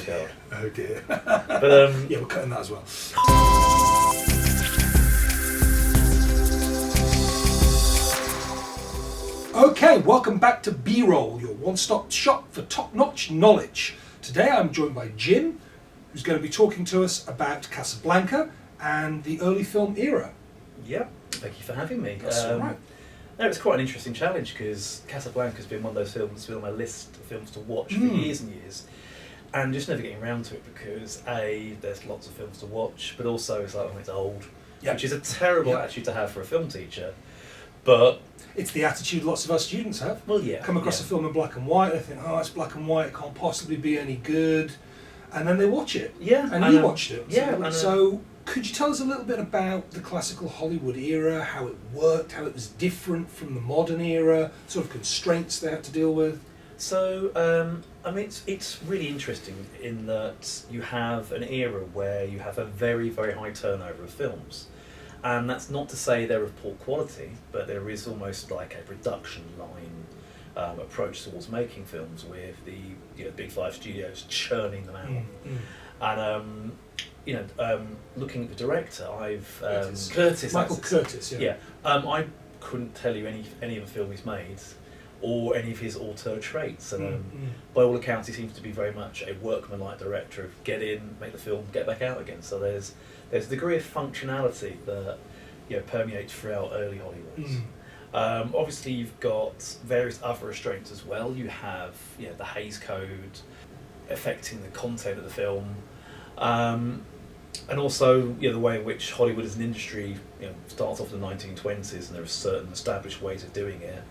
regard. Oh dear. But yeah, we're cutting that as well. Okay, welcome back to B-Roll, your one-stop shop for top-notch knowledge. Today I'm joined by Jim, who's going to be talking to us about Casablanca and the early film era. yeah, thank you for having me. That's all right. No, it's quite an interesting challenge because Casablanca's been one of those films that's been on my list of films to watch for years and years, and just never getting around to it because A, there's lots of films to watch, but also it's like, oh, it's old, Yep. which is a terrible attitude to have for a film teacher. But It's the attitude lots of our students have. well, yeah, Come across a film in black and white, they think, oh, it's black and white, it can't possibly be any good. And then they watch it. yeah, And you watched it. Yeah, So could you tell us a little bit about the classical Hollywood era, how it worked, how it was different from the modern era, sort of constraints they had to deal with? So, I mean, it's really interesting in that you have an era where you have a very, very high turnover of films. And that's not to say they're of poor quality, but there is almost like a production line approach towards making films with the big five studios churning them out. And looking at the director, Curtis. Michael that's- Curtis, Yeah, I couldn't tell you any of the film he's made or any of his auteur traits. And by all accounts, he seems to be very much a workman-like director of get in, make the film, get back out again. So there's a degree of functionality that permeates throughout early Hollywood. Obviously, you've got various other restraints as well. You have the Hays Code affecting the content of the film. And also, the way in which Hollywood as an industry, starts off in the 1920s, and there are certain established ways of doing it.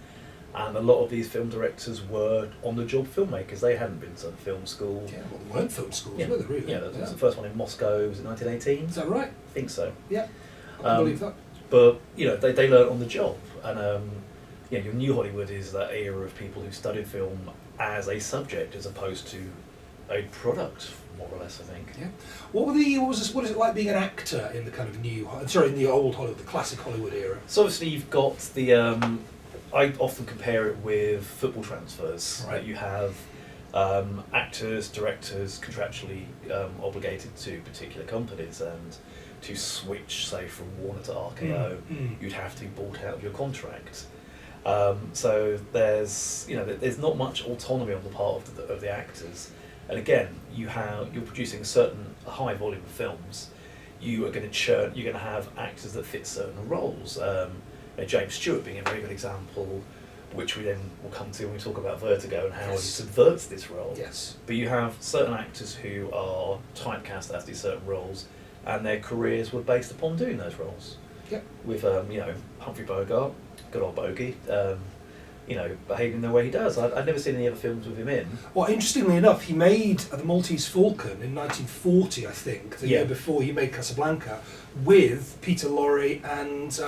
And a lot of these film directors were on-the-job filmmakers. They hadn't been to film school. Yeah, well, they weren't film schools, Yeah. were they, really? Yeah, there was the first one in Moscow. Was it 1918? Is that right? I think so. Yeah, I can believe that. But they learn on the job, and your new Hollywood is that era of people who studied film as a subject as opposed to a product, more or less. I think. Yeah. What is it like being an actor in the kind of in the old Hollywood, the classic Hollywood era? So obviously you've got the. I often compare it with football transfers. Right. You have actors, directors contractually obligated to particular companies, and to switch, say, from Warner to RKO, you'd have to be bought out of your contract. So there's not much autonomy on the part of the actors, and again, you're producing a high volume of films. You are going to churn. You're going to have actors that fit certain roles. James Stewart being a very good example, which we then will come to when we talk about Vertigo and how he subverts this role. Yes. But you have certain actors who are typecast as these certain roles, and their careers were based upon doing those roles. Yep. With Humphrey Bogart, good old bogey, behaving the way he does. I'd never seen any other films with him in. Well, interestingly enough, he made The Maltese Falcon in 1940, I think, the year before he made Casablanca, with Peter Lorre and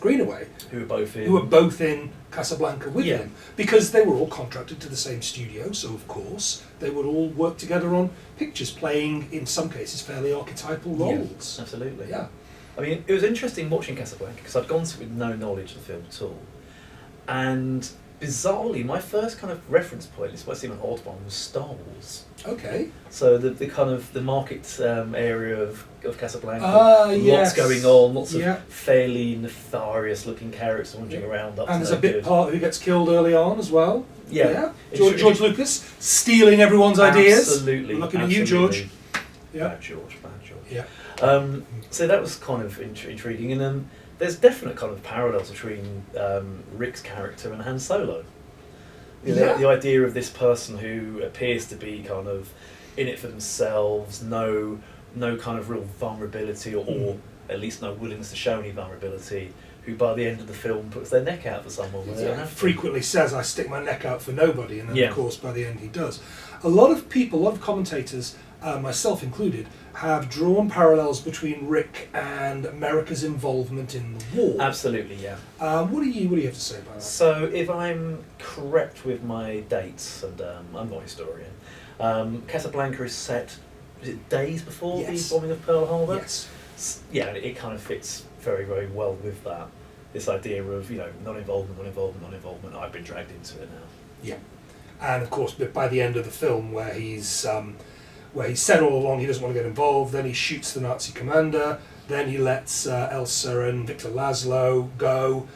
Greenaway, Who were both in Casablanca with him, because they were all contracted to the same studio, so of course they would all work together on pictures, playing, in some cases, fairly archetypal roles. Yeah, absolutely. Yeah. I mean, it was interesting watching Casablanca because I'd gone to it with no knowledge of the film at all. And bizarrely, my first kind of reference point, this might seem an odd one, was Star Wars. Okay. So the kind of the market area of Casablanca, yes. lots going on, lots Yeah. of fairly nefarious looking characters wandering around. And there's a bit part who gets killed early on as well. Yeah. George Lucas stealing everyone's ideas. Absolutely. We're looking at you, George. Yeah. Bad George. Yeah. So that was kind of intriguing, and then there's definite kind of parallels between Rick's character and Han Solo. The idea of this person who appears to be kind of in it for themselves, no kind of real vulnerability, or at least no willingness to show any vulnerability, who by the end of the film puts their neck out for someone. When they don't have to. Frequently says, I stick my neck out for nobody, and then of course by the end he does. A lot of commentators, myself included, have drawn parallels between Rick and America's involvement in the war. Absolutely, yeah. What do you have to say about that? So, if I'm correct with my dates, and I'm not a historian, Casablanca is set, is it days before the bombing of Pearl Harbor? Yes. Yeah, it kind of fits very, very well with that. This idea of, non-involvement, I've been dragged into it now. Yeah. And of course, by the end of the film, where he's where he said all along he doesn't want to get involved. Then he shoots the Nazi commander. Then he lets Elsa and Victor Laszlo go.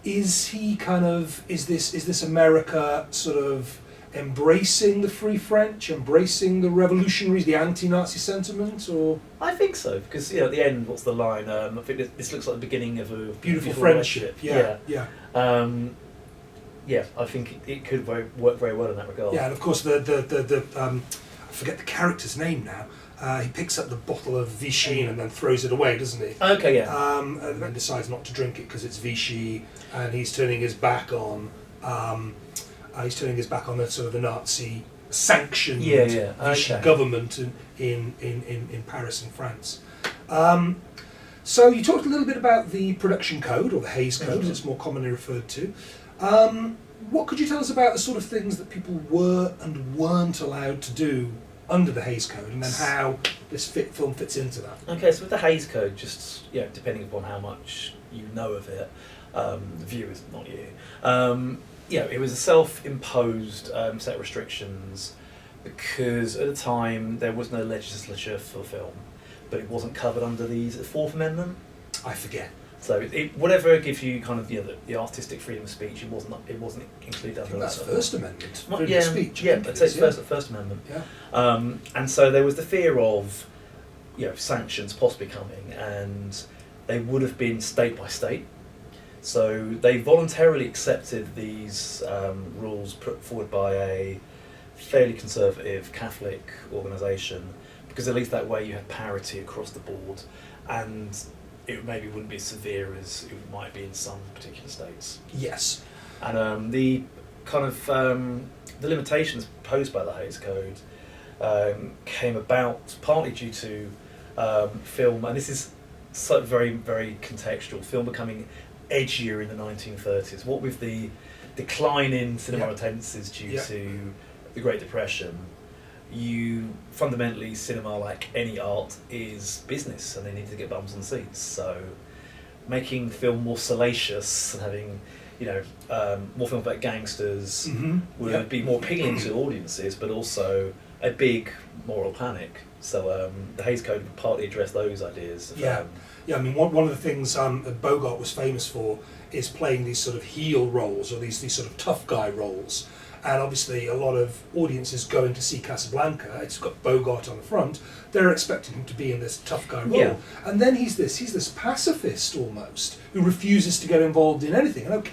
Is this America sort of embracing the Free French, embracing the revolutionaries, the anti-Nazi sentiment, or? I think so, because at the end, what's the line? I think this looks like the beginning of a beautiful friendship. Yeah. I think it could work very well in that regard. Yeah, and of course the I forget the character's name now. He picks up the bottle of Vichy and then throws it away, doesn't he? Okay, yeah. And then decides not to drink it because it's Vichy, and he's turning his back on. He's turning his back on the sort of the Nazi sanctioned Vichy government in Paris and France. So you talked a little bit about the production code, or the Hays Code, as it's more commonly referred to. What could you tell us about the sort of things that people were and weren't allowed to do under the Hays Code, and then how this film fits into that? Okay, so with the Hays Code, just depending upon how much you know of it, the viewers, not you. It was a self-imposed set of restrictions because at the time there was no legislature for film, but it wasn't covered under the Fourth Amendment. I forget. So whatever gives you kind of the artistic freedom of speech, it wasn't included under. That's First Amendment freedom of speech. It's First Amendment. Yeah. And so there was the fear of sanctions possibly coming, and they would have been state by state. So they voluntarily accepted these rules put forward by a fairly conservative Catholic organisation, because at least that way you had parity across the board, and it maybe wouldn't be as severe as it might be in some particular states. Yes. And the kind of the limitations posed by the Hays Code came about partly due to film, and this is so very, very contextual, film becoming edgier in the 1930s. What with the decline in cinema attendances due to the Great Depression, fundamentally cinema, like any art, is business, and they need to get bums on seats. So making film more salacious and having more films about gangsters would be more appealing to audiences, but also a big moral panic. So the Hays Code would partly address those ideas. I mean, one of the things Bogart was famous for is playing these sort of heel roles, or these sort of tough guy roles. And obviously a lot of audiences going to see Casablanca, it's got Bogart on the front, they're expecting him to be in this tough guy role. Yeah. And then he's this pacifist almost, who refuses to get involved in anything. And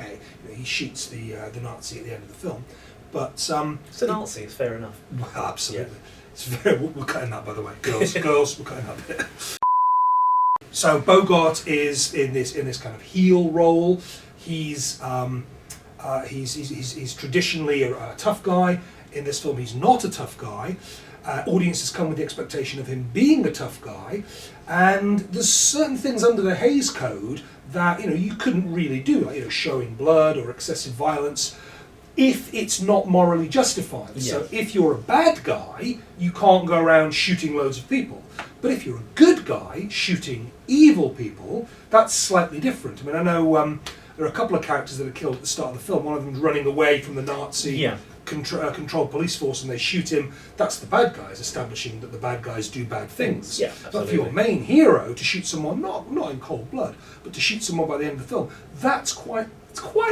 he shoots the Nazi at the end of the film. But it's a Nazi, it's fair enough. Well, absolutely. Yeah. It's we're cutting that, by the way. Girls, we're cutting that bit. So Bogart is in this kind of heel role. He's traditionally a tough guy. In this film, he's not a tough guy. Audiences come with the expectation of him being a tough guy, and there's certain things under the Hays Code that you couldn't really do, like showing blood or excessive violence, if it's not morally justified. Yeah. So if you're a bad guy, you can't go around shooting loads of people. But if you're a good guy shooting evil people, that's slightly different. I mean, I know there are a couple of characters that are killed at the start of the film. One of them's running away from the Nazi controlled police force, and they shoot him. That's the bad guys, establishing that the bad guys do bad things. Yeah, but for your main hero to shoot someone, not in cold blood, but to shoot someone by the end of the film, it's quite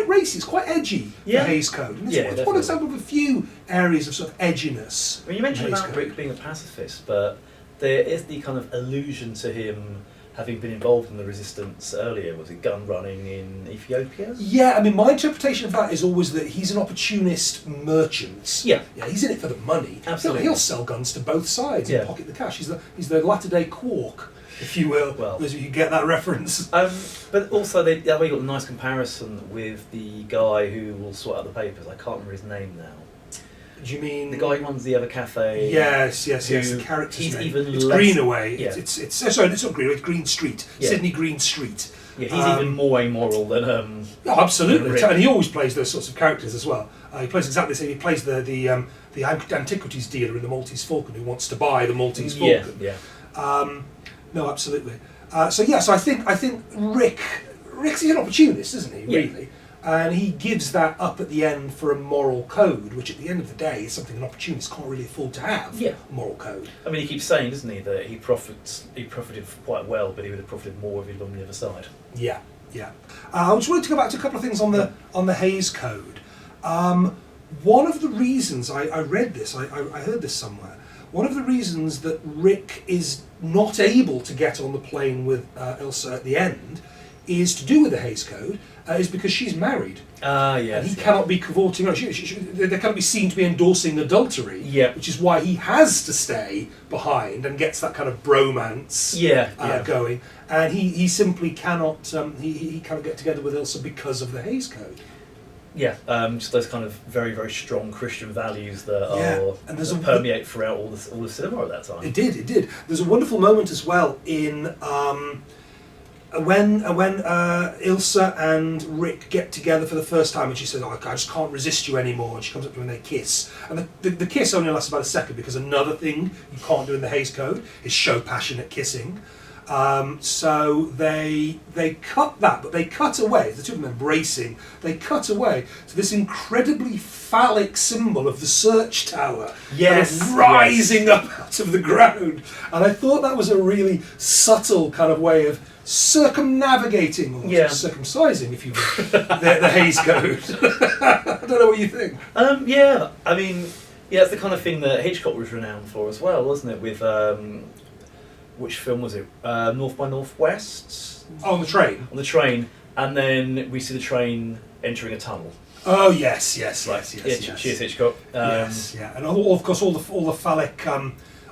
racy, it's quite edgy, the Hays Code. And it's one example of a few areas of sort of edginess. I mean, you mentioned about Brick being a pacifist, but there is the kind of allusion to him having been involved in the resistance earlier. Was it gun running in Ethiopia? Yeah, I mean, my interpretation of that is always that he's an opportunist merchant. Yeah, he's in it for the money. Absolutely. He'll sell guns to both sides and pocket the cash. He's the latter-day Quark, if you will. Well, as you get that reference. But also, we got a nice comparison with the guy who will sort out the papers. I can't remember his name now. Do you mean the guy who runs the other cafe? Yes. The character's name. It's Greenaway. Yeah. It's sorry, it's not Greenaway. It's Green Street. Yeah. Sydney Green Street. Yeah, he's even more amoral than. Oh, absolutely, and he always plays those sorts of characters as well. He plays exactly the same. He plays the antiquities dealer in the Maltese Falcon who wants to buy the Maltese Falcon. No, absolutely. So I think Rick's an opportunist, isn't he? Really. And he gives that up at the end for a moral code, which at the end of the day is something an opportunist can't really afford to have. Yeah. Moral code. I mean, he keeps saying, doesn't he, that he profited quite well, but he would have profited more if he'd been on the other side. Yeah, yeah. I just wanted to go back to a couple of things on the Hays Code. One of the reasons I read this, I heard this somewhere. One of the reasons that Rick is not able to get on the plane with Ilsa at the end is to do with the Hays Code. Is because she's married. Yes. And he cannot be cavorting. They cannot be seen to be endorsing adultery. Yeah. Which is why he has to stay behind and gets that kind of bromance going. And he simply cannot. He cannot get together with Ilsa because of the Hays Code. Yeah, just those kind of very, very strong Christian values that permeate throughout all the cinema at that time. It did. There's a wonderful moment as well in. When Ilsa and Rick get together for the first time, and she says, I just can't resist you anymore, and she comes up to him and they kiss. And the kiss only lasts about a second, because another thing you can't do in the Hays Code is show passionate kissing. So they cut that, but they cut away, the two of them embracing, they cut away to this incredibly phallic symbol of the search tower. Yes. Kind of rising up out of the ground. And I thought that was a really subtle kind of way of circumnavigating, or circumcising, if you will, the Hays Code. I don't know what you think. Yeah, I mean, it's the kind of thing that Hitchcock was renowned for as well, wasn't it? With which film was it? North by Northwest. Oh, on the train. On the train, and then we see the train entering a tunnel. Oh yes. Cheers, Hitchcock. Yes, yeah, and of course all the phallic.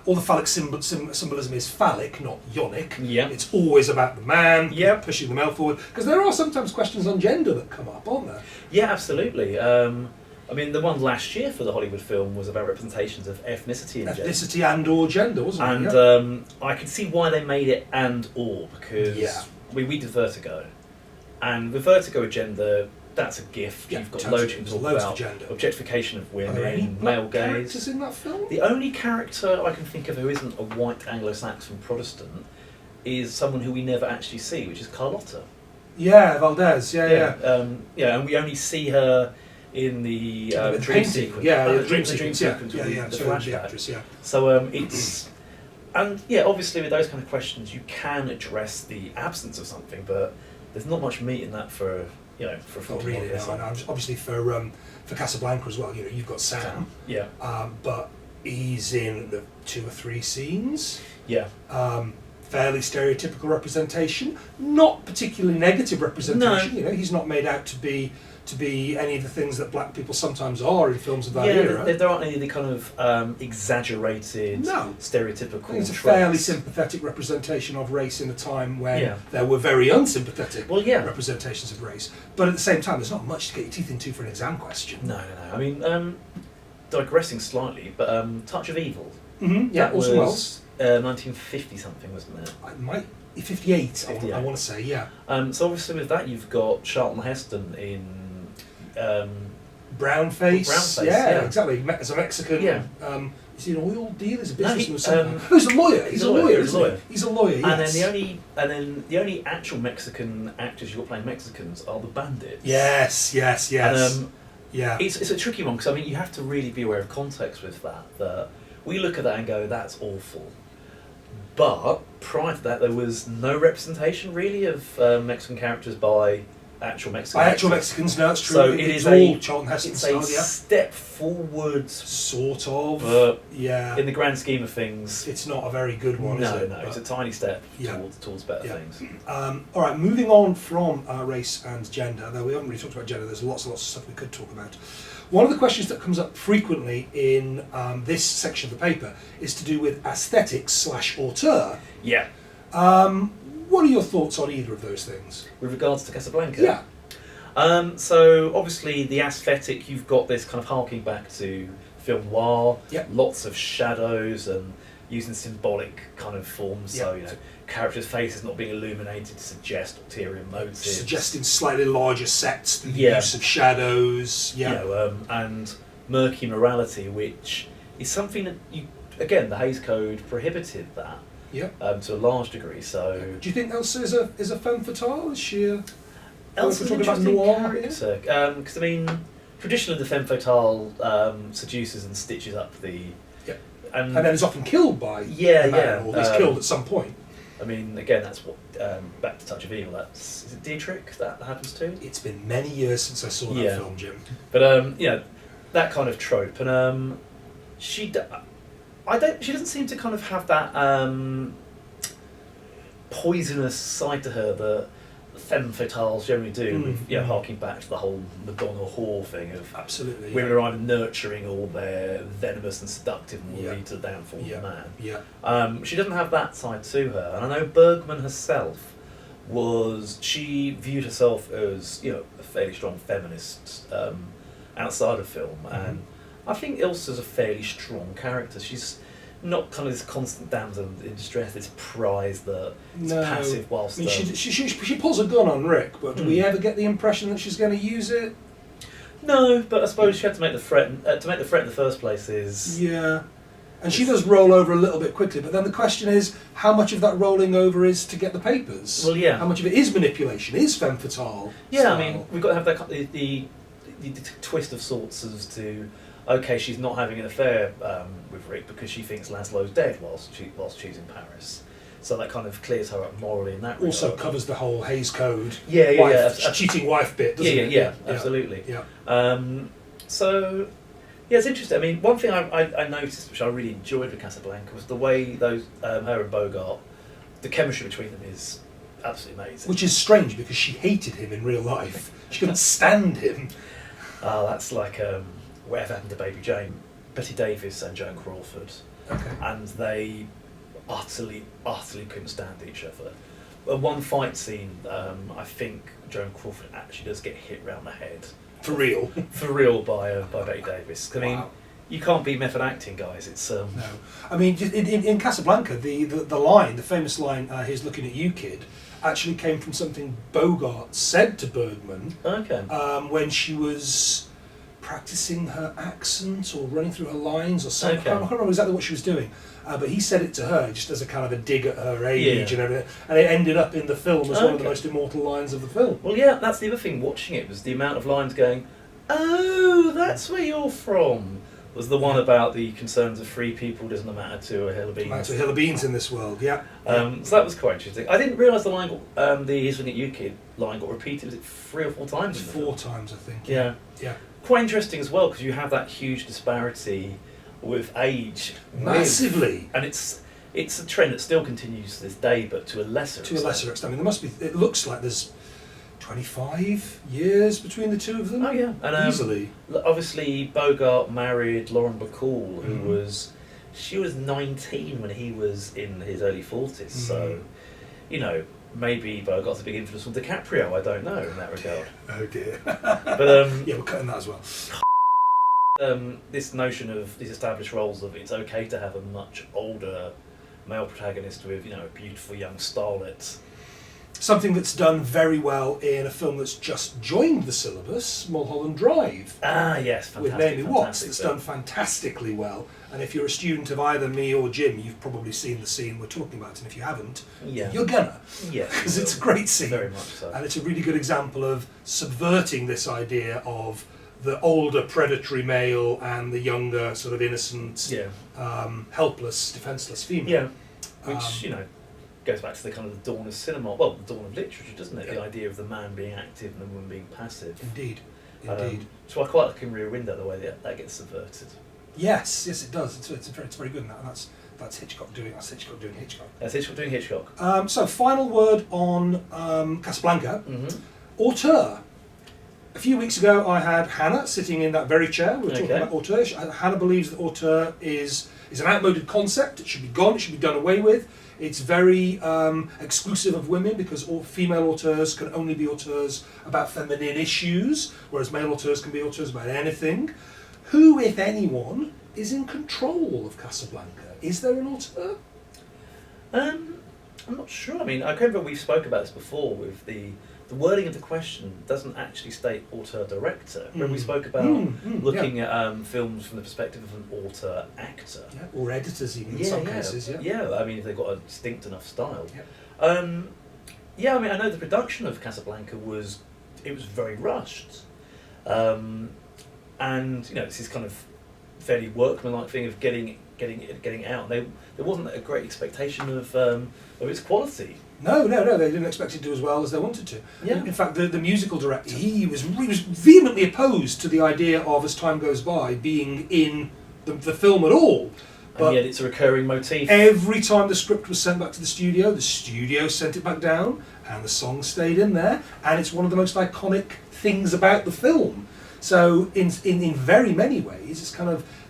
All the phallic symbolism is phallic, not yonic. Yeah. It's always about the man, yep, pushing the male forward. Because there are sometimes questions on gender that come up, aren't there? Yeah, absolutely. I mean, the one last year for the Hollywood film was about representations of ethnicity and gender. Ethnicity and or gender, wasn't it? And I can see why they made it and or, because we did Vertigo. And with Vertigo agenda, that's a gift. Yeah, you've got loads you can talk about. Objectification of women, male gaze. Characters in that film? The only character I can think of who isn't a white Anglo-Saxon Protestant is someone who we never actually see, which is Carlotta. Yeah, Valdez. Yeah. And we only see her in the dream sequence. The dream sequence. The flashback. Yeah. So it's. And obviously with those kind of questions you can address the absence of something, but there's not much meat in that for a film. Not really, obviously for Casablanca as well, you've got Sam. Yeah. But he's in the 2 or 3 scenes. Yeah. Fairly stereotypical representation, not particularly negative representation. No. He's not made out to be any of the things that black people sometimes are in films of that era. There aren't any of the kind of exaggerated, stereotypical. It's a fairly sympathetic representation of race in a time when there were very unsympathetic representations of race. But at the same time, there's not much to get your teeth into for an exam question. No. I mean, digressing slightly, but Touch of Evil. Mm-hmm. Yeah, also was 1950 something, wasn't it? It might. 58, I want to say, yeah. So obviously with that you've got Charlton Heston in Brownface. Yeah, exactly. As a Mexican. Yeah. Is he an oil dealer? Is a businessman or something? He's a lawyer. He's a lawyer. He's a lawyer. Yes. And the only actual Mexican actors you've got playing Mexicans are the bandits. Yes. And, yeah. It's a tricky one because I mean you have to really be aware of context with that. That we look at that and go, that's awful. But prior to that, there was no representation really of Mexican characters by actual Mexicans. By actual Mexicans, no, that's true. So it's all Charlton Heston it's style, a step forward, sort of. But yeah. In the grand scheme of things, it's not a very good one, is it? No, it's a tiny step towards better things. All right, moving on from race and gender, though we haven't really talked about gender, there's lots and lots of stuff we could talk about. One of the questions that comes up frequently in this section of the paper is to do with aesthetics/auteur. Yeah. What are your thoughts on either of those things? With regards to Casablanca? Yeah. So obviously the aesthetic, you've got this kind of harking back to film noir, lots of shadows and using symbolic kind of forms. So characters' faces not being illuminated to suggest ulterior motives, suggesting slightly larger sets, the use of shadows, and murky morality, which is something that the Hays Code prohibited that to a large degree. So do you think Elsa is a femme fatale? Is she Elsa's an interesting character, because I mean, traditionally the femme fatale seduces and stitches up the... Yeah. And then is often killed by yeah, the man, or is killed at some point. I mean, again, that's what, back to Touch of Evil, is it Dietrich that happens to? It's been many years since I saw that film, Jim. But, that kind of trope, and she doesn't seem to kind of have that poisonous side to her that femme fatales generally do, with, harking back to the whole Madonna whore thing of absolutely women are either nurturing or they're venomous and seductive and will lead to the downfall of the man. Yeah. She doesn't have that side to her, and I know Bergman herself she viewed herself as a fairly strong feminist outside of film, and I think Ilsa's a fairly strong character. She's not kind of this constant damsel in distress, this prize that's passive whilst... I mean, she pulls a gun on Rick, but do we ever get the impression that she's going to use it? No, but I suppose she had to make the threat. To make the threat in the first place is... Yeah. And she does roll over a little bit quickly, but then the question is, how much of that rolling over is to get the papers? Well, yeah. How much of it is manipulation, is femme fatale? Yeah, style? I mean, we've got to have that the twist of sorts as to... Okay, she's not having an affair with Rick because she thinks Laszlo's dead whilst she's in Paris. So that kind of clears her up morally in that regard. Also covers the whole Hays Code cheating wife bit, doesn't it? Yeah, absolutely. Yeah. So, it's interesting. I mean, one thing I noticed, which I really enjoyed with Casablanca, was the way those her and Bogart, the chemistry between them is absolutely amazing. Which is strange because she hated him in real life. She couldn't stand him. That's like... Whatever Happened to Baby Jane, Betty Davis and Joan Crawford, and they utterly couldn't stand each other. At one fight scene, I think Joan Crawford actually does get hit round the head. For real? For real by Betty Davis. I mean, you can't be method acting, guys. It's No. I mean, in Casablanca, the line, the famous line, "He's looking at you, kid," actually came from something Bogart said to Bergman when she was practicing her accent or running through her lines or something. I can't remember exactly what she was doing, but he said it to her just as a kind of a dig at her age and everything, and it ended up in the film as one of the most immortal lines of the film. Well, yeah, that's the other thing watching it, was the amount of lines going, "Oh, that's where you're from," was the one about the concerns of free people doesn't matter to a hill of beans. Matter to a hill of beans in this world, So that was quite interesting. I didn't realise the line, the "He's looking at you, kid" line got repeated. Was it 3 or 4 times? 4 times, I think. Yeah. Quite interesting as well, because you have that huge disparity with age. Massively. And it's a trend that still continues to this day, but to a lesser extent. To a lesser extent. I mean, there must be... It looks like there's 25 years between the two of them. Oh, yeah. And, easily. Obviously, Bogart married Lauren Bacall, who she was 19 when he was in his early 40s. So, maybe Bogart's a big influence from DiCaprio, I don't know, in that regard. Oh dear. But yeah, we're cutting that as well. This notion of these established roles of it's okay to have a much older male protagonist with, a beautiful young starlet. Something that's done very well in a film that's just joined the syllabus, Mulholland Drive. Ah, yes, fantastic. With Naomi Watts. It's done fantastically well. And if you're a student of either me or Jim, you've probably seen the scene we're talking about. And if you haven't, you're gonna. Yeah. Because it's a great scene. Very much so. And it's a really good example of subverting this idea of the older predatory male and the younger, sort of innocent, helpless, defenceless female. Yeah. Which, goes back to the kind of the dawn of cinema, well, the dawn of literature, doesn't it? The idea of the man being active and the woman being passive. Indeed. So I quite like in Rear Window the way that gets subverted. Yes, it does. It's very good in that, and that's Hitchcock doing. That's Hitchcock doing Hitchcock. That's Hitchcock doing Hitchcock. So, final word on Casablanca. Auteur. A few weeks ago, I had Hannah sitting in that very chair. We were talking about auteur. Hannah believes that auteur is an outmoded concept. It should be gone. It should be done away with. It's very exclusive of women because all female auteurs can only be auteurs about feminine issues, whereas male auteurs can be auteurs about anything. Who, if anyone, is in control of Casablanca? Is there an auteur? I'm not sure. I mean, I remember we spoke about this before with the wording of the question doesn't actually state auteur-director. Remember we spoke about looking at films from the perspective of an auteur-actor. Yeah, or editors even in some cases, Yeah, I mean, if they've got a distinct enough style. I mean, I know the production of Casablanca was it was very rushed, and this is kind of fairly workmanlike thing of getting it out. There wasn't a great expectation of its quality. No, they didn't expect it to do as well as they wanted to. Yeah. In fact, the musical director, he was vehemently opposed to the idea of As Time Goes By being in the film at all. But and yet it's a recurring motif. every time the script was sent back to the studio sent it back down, and the song stayed in there, and it's one of the most iconic things about the film. So in very many ways,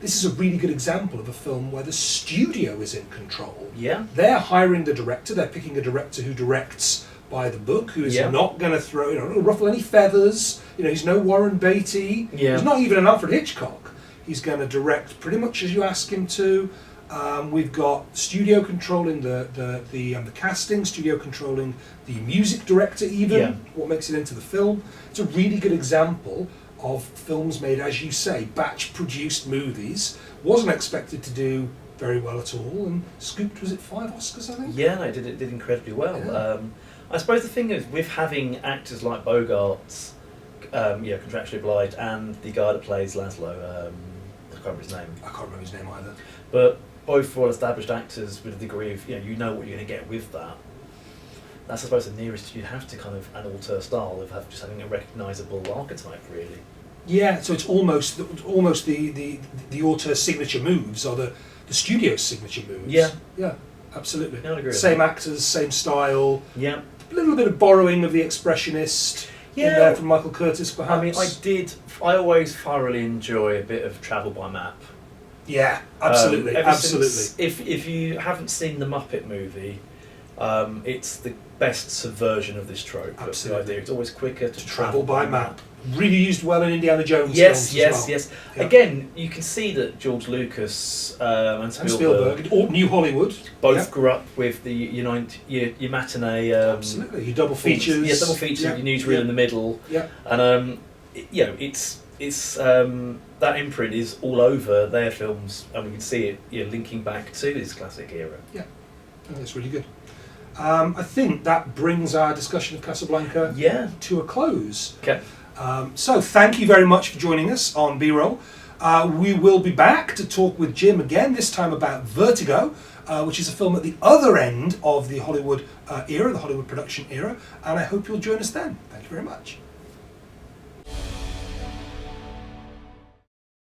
this is a really good example of a film where the studio is in control. Yeah. They're hiring the director. They're picking a director who directs by the book, who is not going to ruffle any feathers. He's no Warren Beatty. Yeah. He's not even an Alfred Hitchcock. He's going to direct pretty much as you ask him to. We've got studio controlling the casting, studio controlling the music director, even what makes it into the film. It's a really good example of films made, as you say, batch-produced movies. Wasn't expected to do very well at all, and scooped, was it 5 Oscars, I think? Yeah, no, it did incredibly well. Yeah. I suppose the thing is, with having actors like Bogarts, contractually obliged, and the guy that plays Laszlo, I can't remember his name. I can't remember his name either. But both well-established actors with a degree of, you know what you're going to get with that. That's, I suppose, the nearest you have to kind of an auteur style of just having a recognisable archetype, really. Yeah, so it's almost the auteur's signature moves are the studio's signature moves. Yeah, absolutely. Yeah, I'd agree with same that. actors, same style. Yeah. A little bit of borrowing of the expressionist in there from Michael Curtis, perhaps. I mean, I always thoroughly enjoy a bit of travel by map. Yeah, absolutely, absolutely. If you haven't seen the Muppet movie, it's the best subversion of this trope. Absolutely. The idea. It's always quicker to travel by map. Really used well in Indiana Jones Yes, films yes, as well. yes. Yeah. Again, you can see that George Lucas and Spielberg or New Hollywood both grew up with the your matinee. Absolutely, your double features. Yeah, double feature. Your newsreel in the middle. Yeah, and it's that imprint is all over their films, and we can see it linking back to this classic era. Yeah, I think it's really good. I think that brings our discussion of Casablanca to a close. Okay. So thank you very much for joining us on B-Roll. We will be back to talk with Jim again, this time about Vertigo, which is a film at the other end of the Hollywood era, the Hollywood production era, and I hope you'll join us then. Thank you very much.